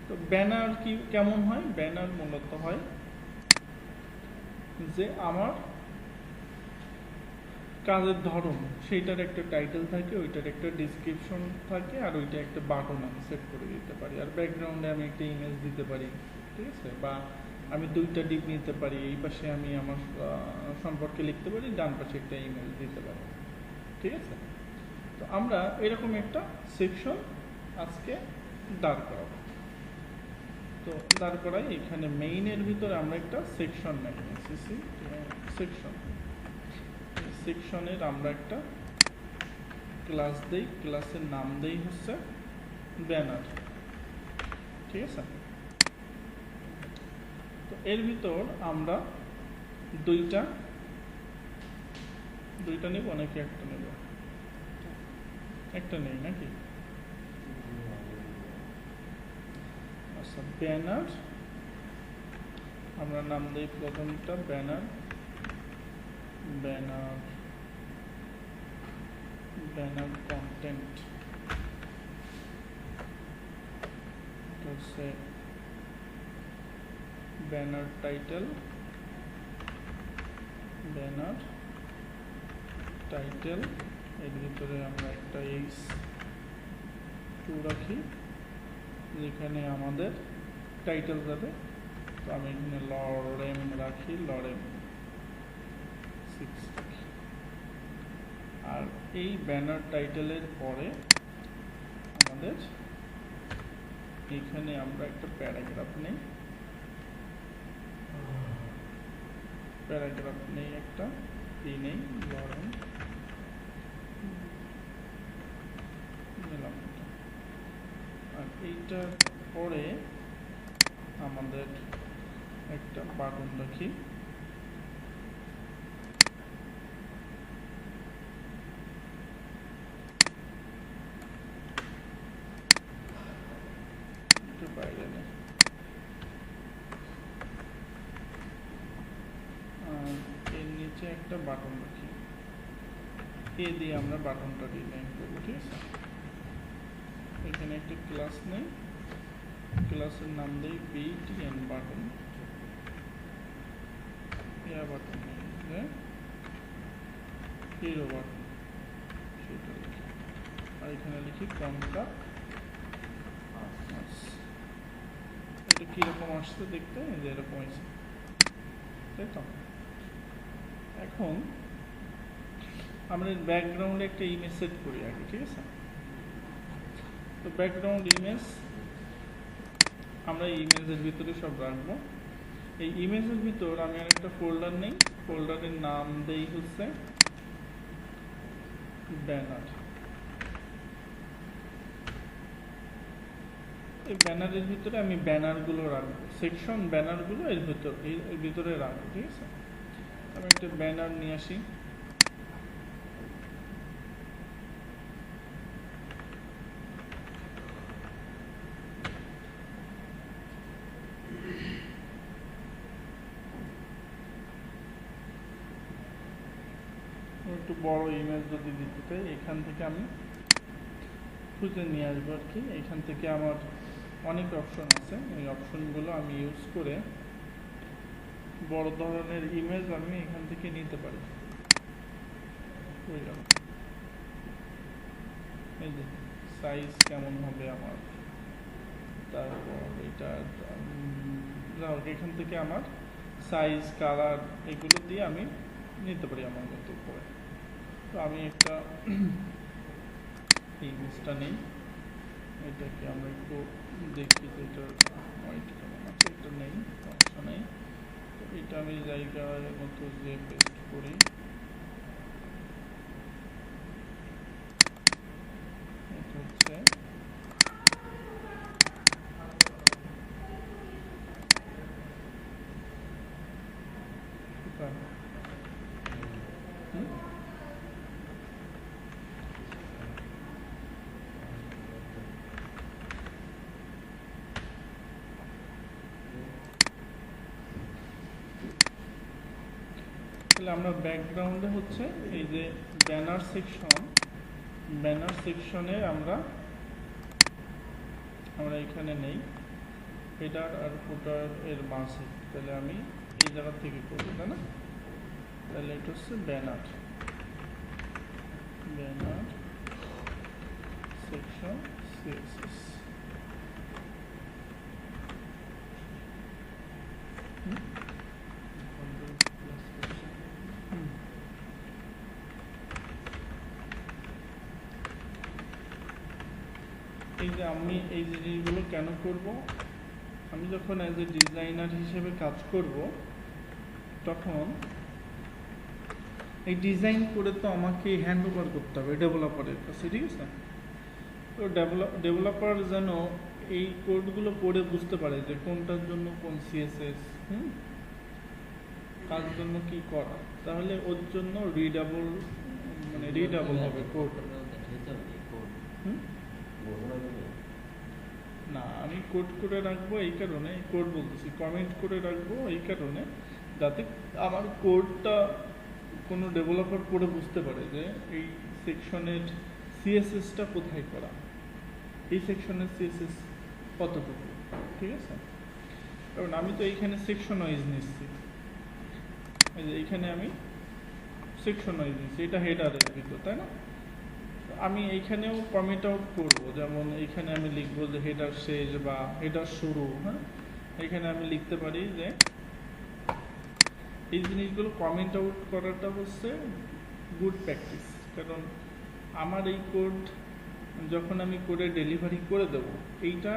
তো ব্যানার কি কেমন হয়? ব্যানার মূলত হয় যে আমার কাজের ধরন, সেইটার একটা টাইটেল থাকে, ওইটার একটা ডিসক্রিপশন থাকে, আর ওইটা একটা বাটন আমি সেট করে দিতে পারি, আর ব্যাকগ্রাউন্ডে আমি একটা ইমেজ দিতে পারি, ঠিক আছে। বা আমি 2টা ডিপ নিতে পারি, এই পাশে আমি আমার সম্পর্কে লিখতে পারি, ডান পাশে একটা ইমেজ দিতে পারি, ঠিক আছে। তো আমরা এরকম একটা সেকশন আজকে দাঁড় করাবো। তো দাঁড় করাই এখানে মেইনের ভিতরে আমরা একটা সেকশন নেই, সেকশনের আমরা একটা ক্লাস দেই, ক্লাসের নাম দেই হচ্ছে ব্যানার, ঠিক আছে। তো এর ভিতর আমরা দুইটা নেব নাকি একটা নেব? একটা নেই নাকি? আচ্ছা, ব্যানার আমরা নাম দেই প্রথমটা ব্যানার কন্টেন্ট, হচ্ছে ব্যানার টাইটেল, এর ভিতরে আমরা একটা H2 রাখি, যেখানে আমাদের টাইটেল যাবে। তো আমি এখানে লরেম রাখি, লরেম 6 রাখি। আর এই ব্যানার টাইটেলের পরে আমাদের এখানে আমরা একটা প্যারাগ্রাফ নেই, একটা নেই, লরেম নিলাম। আর এইটার পরে আমাদের একটা বাটন রাখি, বাইরে নেই। এর নিচে একটা বাটন রাখি, এ দিয়ে আমরা বাটনটা ডিজাইন করবো, ঠিক আছে। এখানে একটা ক্লাস নেই, ক্লাসের নাম দেই BTN বাটন, বাটন নেই, হিরো বাটন, সেটা লিখি। আর এখানে লিখি কন্ট্রাক্ট। এটা কিরকম আসছে দেখতে, যে এরকম হয়েছে, তাই তো। এখন আমরা ব্যাকগ্রাউন্ডে একটা ইমেজ সেট করি আগে, ঠিক আছে। তো ব্যাকগ্রাউন্ড ইমেজ আমরা ইমেজের ভিতরে সব রাখবো। এই ইমেজের ভিতর আমি আর একটা ফোল্ডার নেই, ফোল্ডারের নাম দেই হচ্ছে ব্যানার। এই ব্যানারের ভিতরে আমি ব্যানারগুলো রাখবো, সেকশন ব্যানারগুলো এর ভিতরে রাখবো, ঠিক আছে। আমি একটা ব্যানার নিয়ে আসি। একটু বড় ইমেজ যদি দিতে চাই, এখান থেকে আমি খুঁজে নিয়ে আসবো আর কি। এখান থেকে আমার অনেক অপশন আছে, এই অপশনগুলো আমি ইউজ করে বড় ধরনের ইমেজ আমি এখান থেকে নিতে পারি। এই যে সাইজ কেমন হবে আমার, তারপর এটা এখান থেকে আমার সাইজ, কালার এগুলো দিয়ে আমি নিতে পারি আমার মতো করে। তো আমি একটা ইমেজটা নেই, এটাকে আমরা একটু দেখি যে এটার হোয়াইট কেমন আছে। এটা নেই, সমস্যা নেই। তো এটা আমি জায়গার মতো যে পেস্ট করি, এটা হচ্ছে তাহলে আমরা ব্যাকগ্রাউন্ডে হচ্ছে এই যে ব্যানার সেকশনে আমরা এখানে নেই হেডার আর ফুটার এর মাঝে, তাহলে আমি এই জায়গা থেকে করব, তাই না? তাহলে এটা হচ্ছে ব্যানার সেকশন সিএসএস। এই যে আমি এই জিনিসগুলো কেন করব, আমি যখন অ্যাজ এ ডিজাইনার হিসেবে কাজ করব তখন এই ডিজাইন করে তো আমাকে হ্যান্ড ওভার করতে হবে ডেভেলপারের কাছে, ঠিক আছে। তো ডেভেলপার যেন এই কোডগুলো পড়ে বুঝতে পারে যে কোনটার জন্য কোন সিএসএস, কার জন্য কি করা, তাহলে ওর জন্য রিডেবল হবে কোড। না, আমি কোড করে রাখবো এই কারণে, কোড বলতেছি কমেন্ট করে রাখবো এই কারণে, যাতে আমার কোডটা কোনো ডেভেলপার পড়ে বুঝতে পারে যে এই সেকশনের সিএসএসটা কোথায় করা, এই সেকশনের সিএসএস কতটুকু, ঠিক আছে। কারণ আমি তো এইখানে সেকশন ওয়াইজ নিচ্ছি, এই যে এইখানে আমি সেকশন ওয়াইজ নিচ্ছি, এটা হেডারের ভিতর, তাই না। আমি এইখানেও কমেন্ট আউট করবো, যেমন এইখানে আমি লিখবো যে হেডার শেষ বা হেডার শুরু, এখানে আমি লিখতে পারি যে এই জিনিসগুলো কমেন্ট আউট করাটা হচ্ছে গুড প্র্যাকটিস। কারণ আমার এই কোড যখন আমি কোডে ডেলিভারি করে দেব, এইটা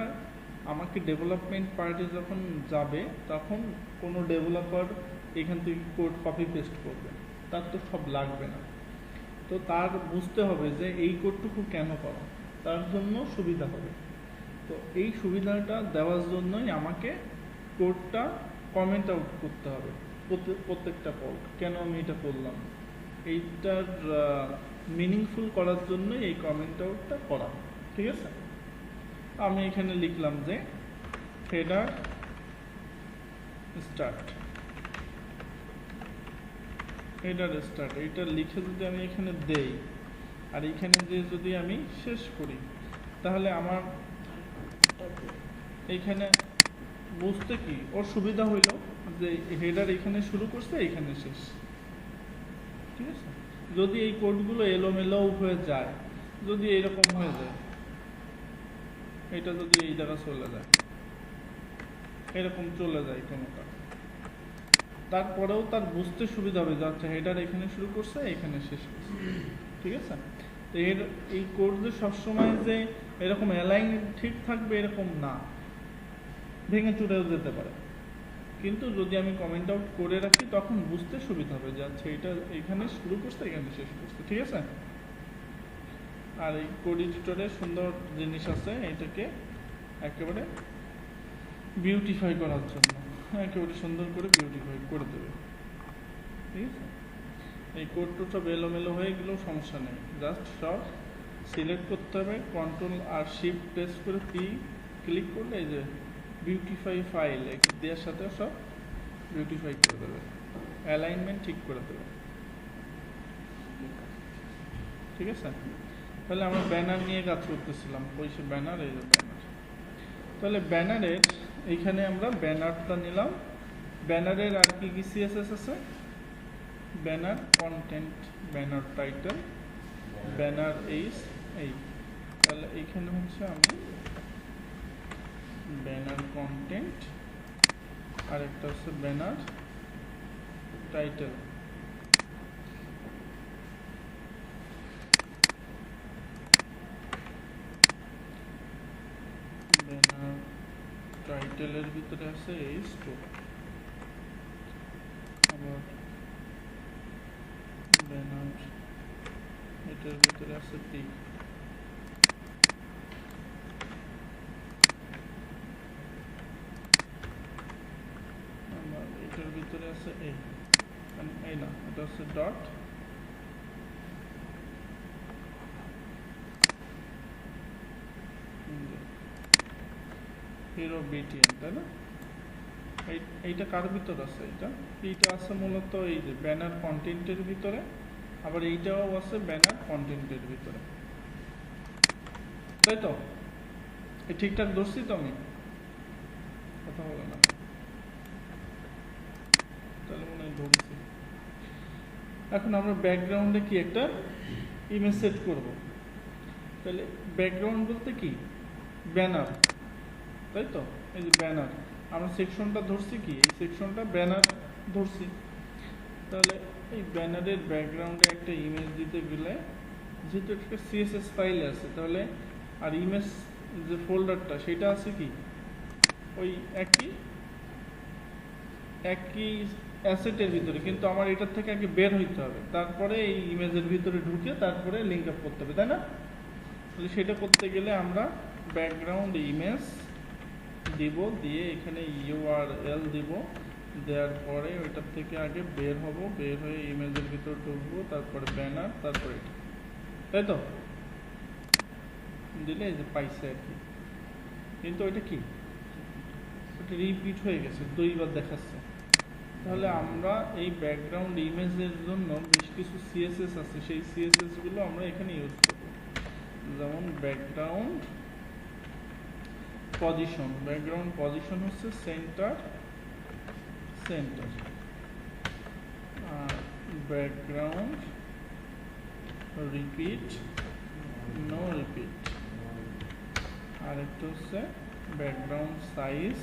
আমাকে ডেভেলপমেন্ট পার্টে যখন যাবে তখন কোনো ডেভেলপার এখান থেকে কোড কপি পেস্ট করবে, তার তো সব লাগবে না। তো তার বুঝতে হবে যে এই কোডটুকু কেন করা, তার জন্য সুবিধা হবে। তো এই সুবিধাটা দেওয়ার জন্যই আমাকে কোডটা কমেন্ট আউট করতে হবে, প্রত্যেকটা কোড কেন আমি এটা করলাম, এইটার মিনিংফুল করার জন্যই এই কমেন্ট আউটটা করা, ঠিক আছে। আমি এখানে লিখলাম যে হেডার স্টার্ট, এইটা লিখে যদি আমি এখানে দেই আর এখানে যে যদি আমি শেষ করি, তাহলে আমার এইখানে বুঝতে কি ওর সুবিধা হইল যে হেডার এখানে শুরু করছে এখানে শেষ, ঠিক আছে। যদি এই কোডগুলো এলোমেলো হয়ে যায়, যদি এরকম হয়ে যায়, এটা যদি এই জায়গা চলে যায়, এরকম চলে যায় কোনোটা, তারপরেও তার বুঝতে সুবিধা হবে যে আচ্ছা হেডার এখানে শুরু করছে এখানে শেষ করছে, ঠিক আছে। তো এই কোড যে সবসময় যে এরকম অ্যালাইন ঠিক থাকবে এরকম না, ভেঙে চুরেও যেতে পারে। কিন্তু যদি আমি কমেন্ট আউট করে রাখি তখন বুঝতে সুবিধা হবে যে আচ্ছা এটা এখানে শুরু করছে এখানে শেষ করছে, ঠিক আছে। আর এই কোড এডিটরে সুন্দর জিনিস আছে, এটাকে একেবারে বিউটিফাই করার জন্য, একেবারে সুন্দর করে বিউটিফাই করে দেবে। ঠিক আছে, এই কোডটা সব এলোমেলো হয়ে গেলেও সমস্যা নেই, জাস্ট সব সিলেক্ট করতে হবে, কন্ট্রোল আর শিফট প্রেস করে ক্লিক করলে এই যে বিউটিফাই ফাইল দেওয়ার সাথে সব বিউটিফাই করে দেবে, অ্যালাইনমেন্ট ঠিক করে দেবে। ঠিক আছে, তাহলে আমরা ব্যানার নিয়ে কাজ করতেছিলাম, ওই সে ব্যানার, এই যে ব্যানার। তাহলে ব্যানারের এইখানে আমরা ব্যানারটা নিলাম, ব্যানারের আর কি কি সিএসএস আছে, banner content, banner title, banner এই। তাহলে এইখানে হচ্ছে আমি ব্যানার কন্টেন্ট আর একটা হচ্ছে ব্যানার টাইটেল। ব্যানার টাইটেলের ভিতরে আছে এই স্টোর, আবার ব্যানার এটার ভিতরে আছে পি। আবার এটার ভিতরে আছে এই না, এটা হচ্ছে ডট, হিরো বিটিএন, তাই না? এইটা কার ভিতর আছে? এইটা আছে মূলত এই যে ব্যানার কন্টেন্টের ভিতরে, আবার এইটাও আছে ব্যানার কন্টেন্টের ভিতরে, তাই তো? এই ঠিকঠাক ধরছি তো আমি? কথা বলে না, তাহলে মনে হয় ধরছি। এখন আমরা ব্যাকগ্রাউন্ডে কি একটা ইমেজ সেট করব, তাহলে ব্যাকগ্রাউন্ড বলতে কি ব্যানার, তাই তো? এই যে ব্যানার, আমরা সেকশনটা ধরছি কি, এই সেকশনটা ব্যানার ধরছি। তাহলে এই ব্যানারের ব্যাকগ্রাউন্ডে একটা ইমেজ দিতে গেলে, যেহেতু একটা সিএসএস ফাইল আছে, তাহলে আর ইমেজ যে ফোল্ডারটা সেটা আছে কি ওই একই অ্যাসেটের ভিতরে, কিন্তু আমার এটার থেকে আগে বের হইতে হবে, তারপরে এই ইমেজের ভিতরে ঢুকে তারপরে লিঙ্ক আপ করতে হবে, তাই না? তাহলে সেটা করতে গেলে আমরা ব্যাকগ্রাউন্ড ইমেজ দিব, দিয়ে এখানে ইউআরএল দিব, দেওয়ার পরে ওইটার থেকে আগে বের হব, বের হয়ে ইমেজের ভিতর ঢুকবো, তারপরে ব্যানার, তারপরে এটা, তাই তো? দিলে এই যে পাইছে আর কি, কিন্তু ওইটা কি ওটা রিপিট হয়ে গেছে, দুইবার দেখাচ্ছে। তাহলে আমরা এই ব্যাকগ্রাউন্ড ইমেজের জন্য বেশ কিছু সিএসএস আছে, সেই সিএসএস গুলো আমরা এখানে ইউজ করব। যেমন ব্যাকগ্রাউন্ড পজিশন হচ্ছে সেন্টার, আর ব্যাকগ্রাউন্ড রিপিট, নো রিপিট, আর একটা হচ্ছে ব্যাকগ্রাউন্ড সাইজ,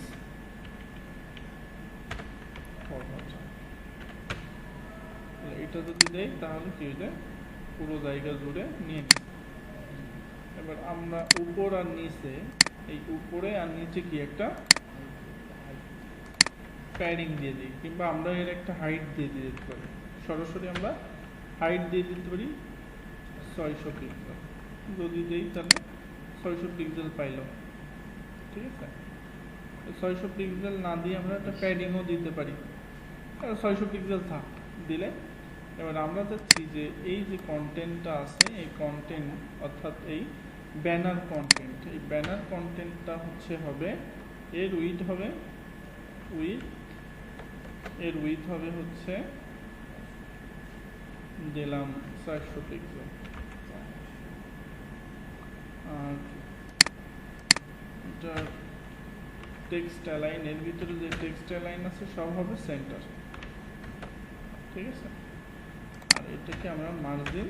এটা যদি দেই তাহলে কি হয়ে যায়, পুরো জায়গা জুড়ে নিয়ে নিই। এবার আমরা উপর আর নিচে, এই উপরে আর নিচে কি একটা প্যাডিং দিয়ে দিই, কিংবা আমরা এর একটা হাইট দিয়ে দিতে পারি, সরাসরি আমরা হাইট দিয়ে দিতে পারি 600 পিক্সেল। যদি দিই তাহলে 600 পিক্সেল পাইল, ঠিক আছে? 600 পিক্সেল না দিয়ে আমরা একটা প্যাডিংও দিতে পারি, 600 পিক্সেল থাক দিলে। এবার আমরা চাচ্ছি যে এই যে কন্টেন্টটা আছে, এই কন্টেন্ট অর্থাৎ এই ব্যানার কন্টেন্ট, এই ব্যানার কন্টেন্টটা হবে এর উইথ হবে হচ্ছে দিলাম 400 পিক্সেল, আর এটা টেক্সট অ্যালাইন, এর ভিতরে যে টেক্সট অ্যালাইন আছে সব হবে সেন্টার, ঠিক আছে? আর এটাকে আমরা মার্জিন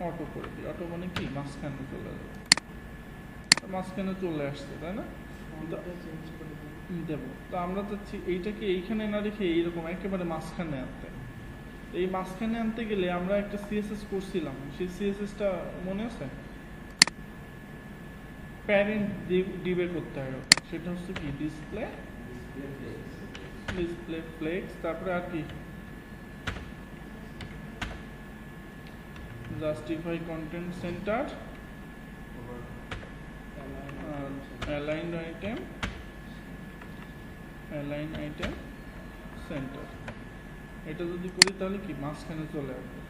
অটো করে দিই, অটো মানে কি মাঝখানে চলে যাবে, মাঝখানে চলে আসছে, তাই না? দেবো, তো আমরা চাচ্ছি এইটাকে এইখানে না রেখে এইরকম একেবারে মাঝখানে আনতে। এই মাঝখানে আনতে গেলে আমরা একটা সিএসএস করছিলাম, সেই সিএসএসটা মনে আছে? প্যারেন্ট ডিবে করতে হবে, সেটা হচ্ছে কি ডিসপ্লে ফ্লেক্স, তারপরে আর কি justify content centre, align item centre. এটা যদি করি তাহলে কি মাঝখানে চলে আসবে,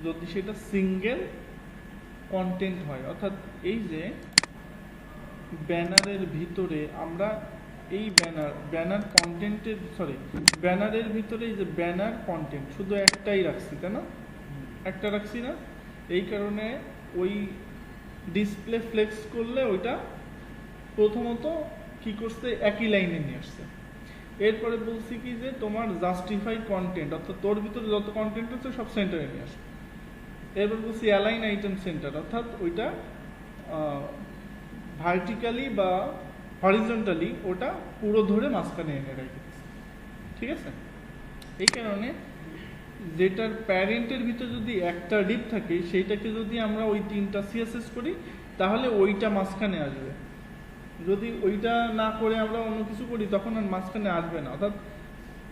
যদি সেটা সিঙ্গেল কন্টেন্ট হয়। অর্থাৎ এই যে ব্যানারের ভিতরে আমরা এই ব্যানার কন্টেন্টের ব্যানারের ভিতরে এই যে ব্যানার কন্টেন্ট শুধু একটাই রাখছি, তাই না? একটা রাখছি না, এই কারণে ওই ডিসপ্লে ফ্লেক্স করলে ওইটা প্রথমত কি করছে, একই লাইনে নিয়ে আসছে। এরপরে বলছি কি যে তোমার জাস্টিফাই কন্টেন্ট, অর্থাৎ তোর ভিতরে যত কন্টেন্ট আছে সব সেন্টারে নিয়ে আসে। এরপর বলছি অ্যালাইন আইটেম সেন্টার, অর্থাৎ ওইটা ভার্টিক্যালি বা হরিজন্টালি ওটা পুরো ধরে মাঝখানে এনে রেখে দিচ্ছে। ঠিক আছে? এই কারণে যেটার প্যারেন্টের ভিতরে যদি একটা ডিপ থাকে সেইটাকে যদি আমরা ওই 3টা সিএসএস করি তাহলে ওইটা মাঝখানে আসবে। যদি ওইটা না করে আমরা অন্য কিছু করি তখন আর মাঝখানে আসবে না। অর্থাৎ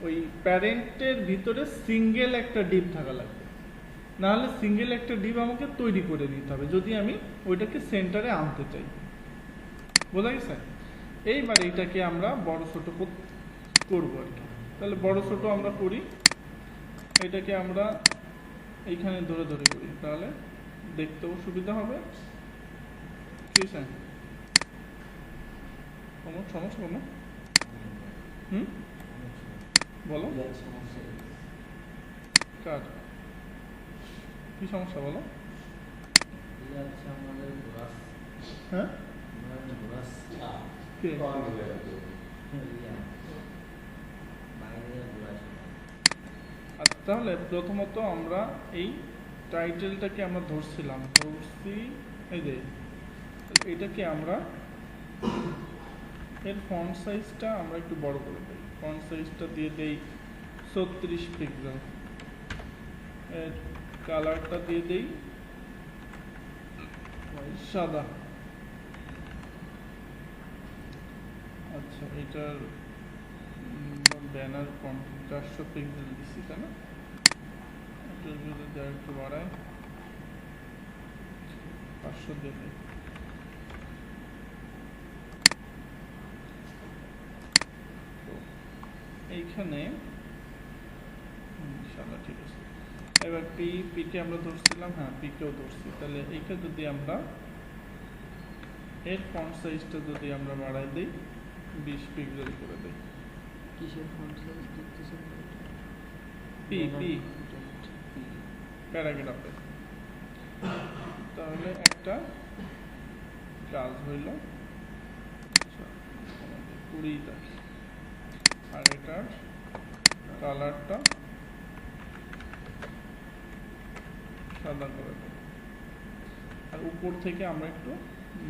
ওই প্যারেন্টের ভিতরে সিঙ্গেল একটা ডিপ থাকা লাগবে, নাহলে সিঙ্গেল একটা ডিপ আমাকে তৈরি করে নিতে হবে যদি আমি ওইটাকে সেন্টারে আনতে চাই। বোঝা গেছে? এইবার এইটাকে আমরা বড় ছোট করবো আর কি। তাহলে বড় ছোট আমরা করি, এটাকে আমরা এইখানে ধরে ধরে করি, তাহলে দেখতেও সুবিধা হবে। ঠিক আছে? কোনো সমস্যা কোনো? বলো কার কি সমস্যা বলো? হ্যাঁ কে? আচ্ছা, তাহলে প্রথমত আমরা এই টাইটেলটাকে আমরা ধরছি এই যে এটাকে আমরা এর ফন্ট সাইজটা আমরা একটু বড় করে দিই। ফন্ট সাইজটা দিয়ে দেই 36 পিক্সেল। এর কালারটা দিয়ে দেই সাদা। আচ্ছা, এটার ব্যানার কন্টেন্ট 400 পিক্সেল দিচ্ছি, তাই না? এটা যদি একটু বাড়ায় 500 দিয়ে দেই। এইখানে সাদা, ঠিক আছে। এবার পিকে আমরা ধরছিলাম, হ্যাঁ পিকেও ধরছি। তাহলে এইটা যদি আমরা এর ফন্ট সাইজটা যদি আমরা বাড়াই দিই 20 পিক্সেল করে দিই। কিসের ফন্ট সাইজ দেখতেছেন? প্যারাগ্রাফে। তাহলে একটা কাজ হইল 20টা। আর এটার কালারটা সাদা করে দেব। আর উপর থেকে আমরা একটু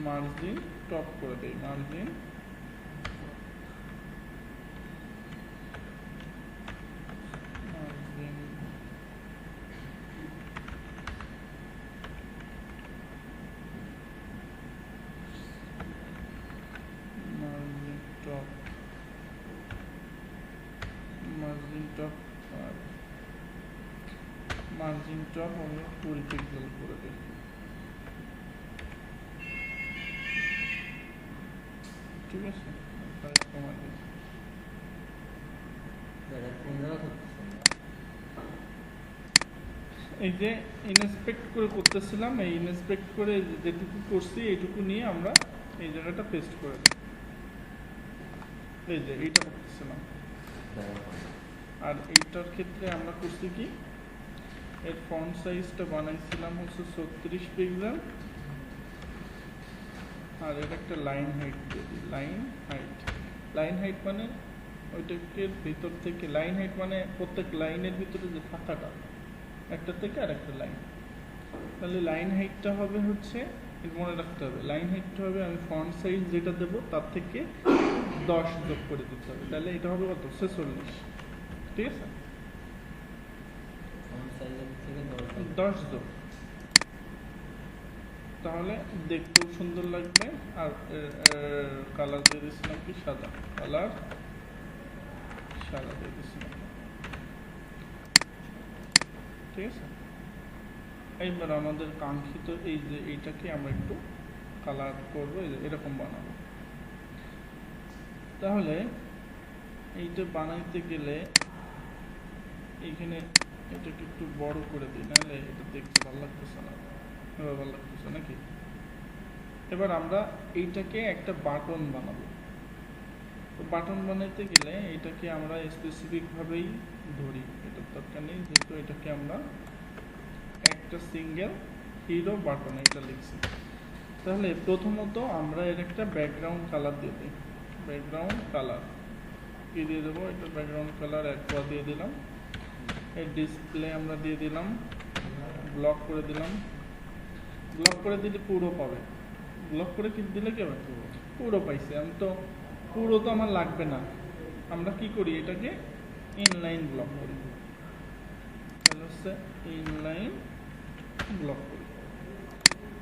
মার্জিন টপ করে দিই। মার্জিন মার্জিন টপ আমরা 20 পিক্সেল করে দিই। ঠিক আছে? কমাই দিই। এই যে ইনস্পেক্ট করে করতেছিলাম, এই ইনস্পেক্ট করে যেটুকু করছি এইটুকু নিয়ে আমরা এই জায়গাটা পেস্ট করে দিই। এই যে এইটা করতেছিলাম। আর এইটার ক্ষেত্রে আমরা করছি কি, এর ফন্ট সাইজটা বানাইছিলাম হচ্ছে 36 পিক্সেল। আর এর একটা লাইন হাইট দিয়ে দিই। লাইন হাইট মানে ওইটাকে ভিতর থেকে, লাইন হাইট মানে প্রত্যেক লাইনের ভিতরে যে ফাঁকাটা একটা থেকে আর একটা লাইন। তাহলে লাইন হাইটটা হবে হচ্ছে, মনে রাখতে হবে লাইন হাইটটা হবে আমি ফন্ট সাইজ যেটা দেবো তার থেকে 10 যোগ করে দিতে হবে। তাহলে এটা হবে কত? 46। ঠিক আছে? 10 যোগ, তাহলে দেখতেও সুন্দর লাগবে। আর কালার দিয়ে দিচ্ছিলাম কি সাদা, কালার সাদা দিয়ে দিচ্ছিলাম। ঠিক আছে? এইবার আমাদের কাঙ্ক্ষিত এই যে এইটাকে আমরা একটু কালার করবো, এরকম বানাবো। তাহলে এইটা বানাইতে গেলে এইখানে এটাকে একটু বড় করে দিই, নাহলে এটা দেখতে ভালো লাগতেছে না, এবার ভালো লাগতেছে নাকি? এবার আমরা এইটাকে একটা বাটন বানাবো। তো বাটন বানাইতে গেলে এটাকে আমরা স্পেসিফিকভাবেই ধরি, এটার দরকার নেই, যেহেতু এটাকে আমরা একটা সিঙ্গেল হিরো বাটন এটা লিখছি। তাহলে প্রথমত আমরা এর একটা ব্যাকগ্রাউন্ড কালার দিয়ে দিই। ব্যাকগ্রাউন্ড কালার কি দিয়ে দেবো? এটা ব্যাকগ্রাউন্ড কালার একবার দিয়ে দিলাম। এর ডিসপ্লে আমরা দিয়ে দিলাম, ব্লক করে দিলাম। ব্লক করে দিলে পুরো পাবে, ব্লক করে কি দিলে কি হবে? পুরো পাইছে। আমি তো পুরো তো আমার লাগবে না, আমরা কি করি এটাকে ইনলাইন ব্লক করি। তাহলে হচ্ছে ইনলাইন ব্লক করি।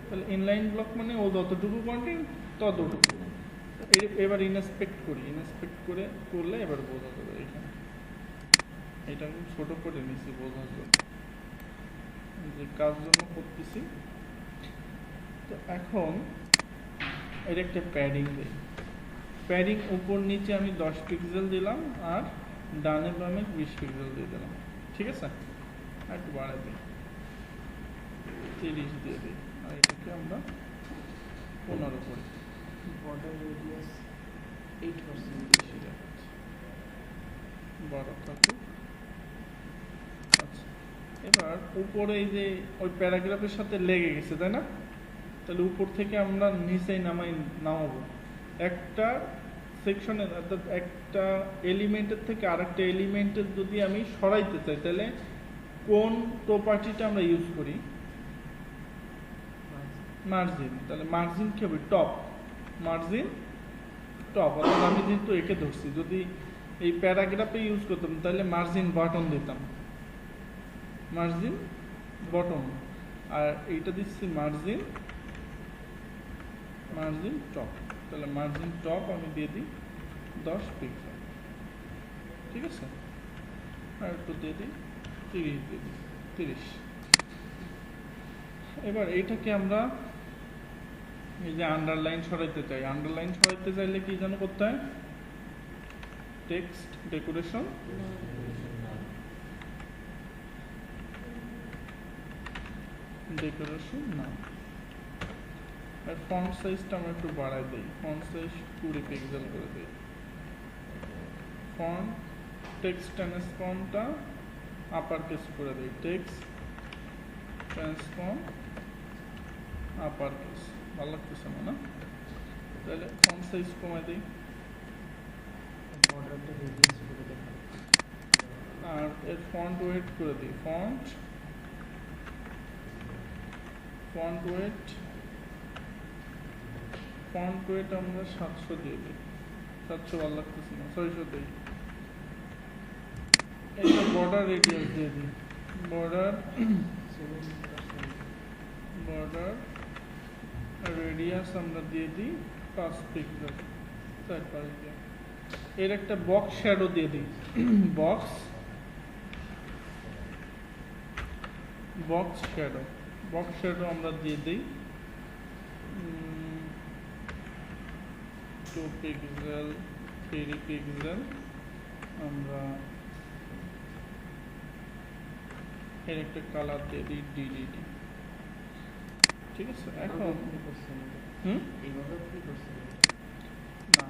তাহলে ইনলাইন ব্লক মানে ও যতটুকু কন্টেন্ট ততটুকু। এবার ইনস্পেক্ট করি, ইনস্পেক্ট করে করলে এবার বোঝা যাবে। এখানে এটা আমি ছোট করে নিছি বোঝার জন্য, যে কাজ জন্য করতেছি। তো এখন এর একটা প্যাডিং দিই। প্যাডিং উপর নিচে আমি 10 পিক্সেল দিলাম, আর ডানে বামে 20 পিক্সেল দিয়ে দিলাম। ঠিক আছে, আর একটু বাড়াই দিই, 30 দিয়ে দিই, আর এটাকে আমরা 15 করি। বর্ডার রেডিয়াস 8% বেশি দেখাচ্ছে, 12 থাকুক। আচ্ছা, এবার উপরে এই যে ওই প্যারাগ্রাফের সাথে লেগে গেছে, তাই না? তাহলে উপর থেকে আমরা নিচেই নামাবো। একটা সেকশনের অর্থাৎ একটা এলিমেন্টের থেকে আরেকটা এলিমেন্টের যদি আমি সরাইতে চাই, তাহলে কোন প্রপার্টিটা আমরা ইউজ করি? মার্জিন। তাহলে মার্জিন কি হবে? টপ। Margin top. অর্থাৎ আমি যেহেতু একে ধরছি, যদি এই প্যারাগ্রাফে ইউজ করতাম তাহলে মার্জিন বাটন দিতাম, মার্জিন বটন। আর এইটা দিচ্ছি মার্জিন টপ। তাহলে মার্জিন টপ আমি দিয়ে দিই 10 পিক্সেল। ঠিক আছে, আর একটু দিয়ে দিই 30 দিয়ে দিই 30। এবার এইটাকে আমরা এই যে আন্ডারলাইন সরাইতে চাই, আন্ডারলাইন সরাইতে চাইলে কি যেন করতে হয়? টেক্সট ডেকোরেশন না। আর ফন্ট সাইজটা আমরা একটু বাড়াই দিই, ফন্ট সাইজ 20 পিক্সেল করে দিই। ফন্ট টেক্সট ট্রান্সফর্মটা আপার কেস করে দিই, টেক্সট ট্রান্সফর্ম আপার কেস। ভালো লাগতেছে না? তাহলে ফন্ট সাইজ কমাই দিই, বর্ডারটা রেডিয়াস করে দেখাই। আর এর ফন্ট ওয়েট করে দিই, ফন্ট ওয়েট আমরা 700 দিয়ে দিই। 700 ভালো লাগতেছে না, 600 দিই। এইটা বর্ডার রেডিয়াস দিয়ে দিই, বর্ডার 7% রেডিয়াস আমরা দিয়ে দিই 5 পিক্সেল, 4-5 দিয়ে। এর একটা বক্স শ্যাডো দিয়ে দিই, বক্স শ্যাডো আমরা দিয়ে দিই 2 পিক্সেল 3 পিক্সেল। আমরা এর একটা কালার দিয়ে দিই ডিডিডি। ঠিক আছে, এখন এইভাবে কি করছেন? না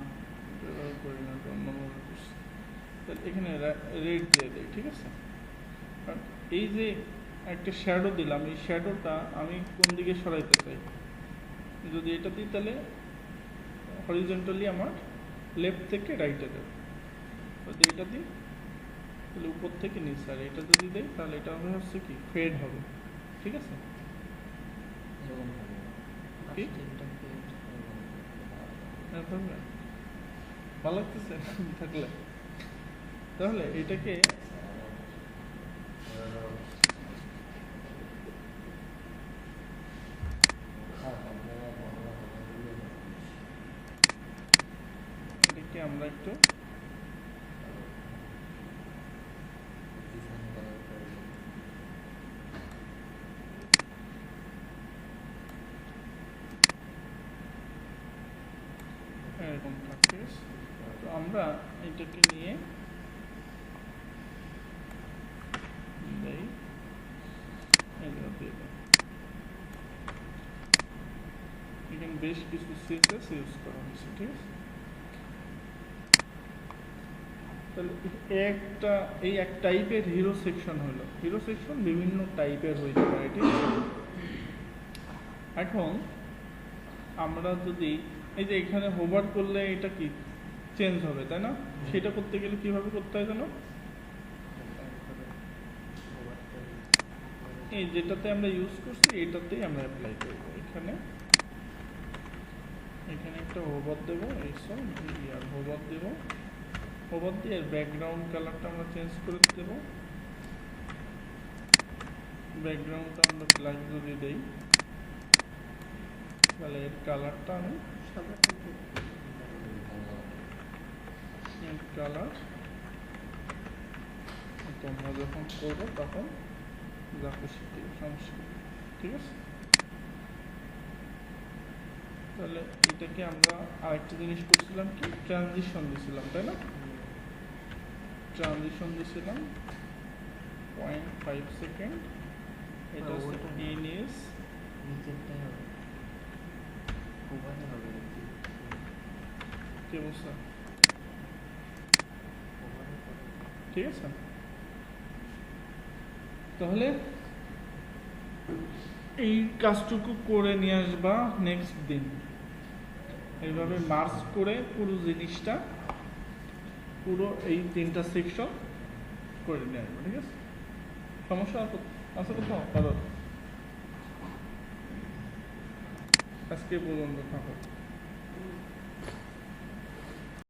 এভাবে করি না, অন্যভাবে করছি। তাহলে এখানে রেড দিয়ে দিই। ঠিক আছে, আর এই যে একটা শ্যাডো দিলাম, এই শ্যাডোটা আমি কোন দিকে সরাইতে চাই? যদি এটা দিই তাহলে হরিজন্টালি আমার লেফট থেকে রাইটে দেবে। যদি এটা দিই তাহলে উপর থেকে নিচে, আর এটা যদি দেই তাহলে এটা হচ্ছে কি ফেড হবে। ঠিক আছে, কি ভালো লাগতেছে থাকলে? তাহলে এটাকে আমরা একটু এরকম থাকে। তো এটাকে নিয়ে দেই, এগুলো দিয়ে দেই। এখানে বেশ কিছু সিএসএস ইউজ করা হয়েছে, ঠিক আছে। তাহলে এই এক টাইপের হিরো সেকশন হলো। হিরো সেকশন বিভিন্ন টাইপের হইতে পারে, ঠিক আছে। এখন আমরা যদি এই যে এখানে হোভার করলে এটা কি চেঞ্জ হবে, তাই না? সেটা করতে গেলে কিভাবে করতে হয় জানো? এই যেটাতে আমরা ইউজ করছি এটাতেই আমরা অ্যাপ্লাই করব। এখানে একটা হোভার দেবো, এইসব আর হোভার দেবো, হোভার দিয়ে ব্যাকগ্রাউন্ড কালারটা আমরা চেঞ্জ করে দেবো। ব্যাকগ্রাউন্ডটা আমরা ব্ল্যাক যদি দেই তাহলে এর কালারটা আমি সাদা কালার, তোমরা যখন করবো তখন যা খুশি দিও, সমস্যা নেই, ঠিক আছে। তাহলে এটাকে আমরা আরেকটা জিনিস করছিলাম কি, ট্রানজিশন দিছিলাম, তাই না? ট্রানজিশন দিছিলাম 0.5 সেকেন্ড। এটা হচ্ছে ইনিস, নিচেরটাই হবে, ওভারে হবে, কি অবস্থা, ঠিক আছে। তাহলে এই কাজটুকু করে নিয়ে আসবা নেক্সট দিন। এইভাবে মার্চ করে পুরো জিনিসটা, পুরো এই 3টা সেকশন করে নিয়ে আসবো, ঠিক আছে। সমস্যা আছে কোথাও? আজকে পর্যন্ত থাকো।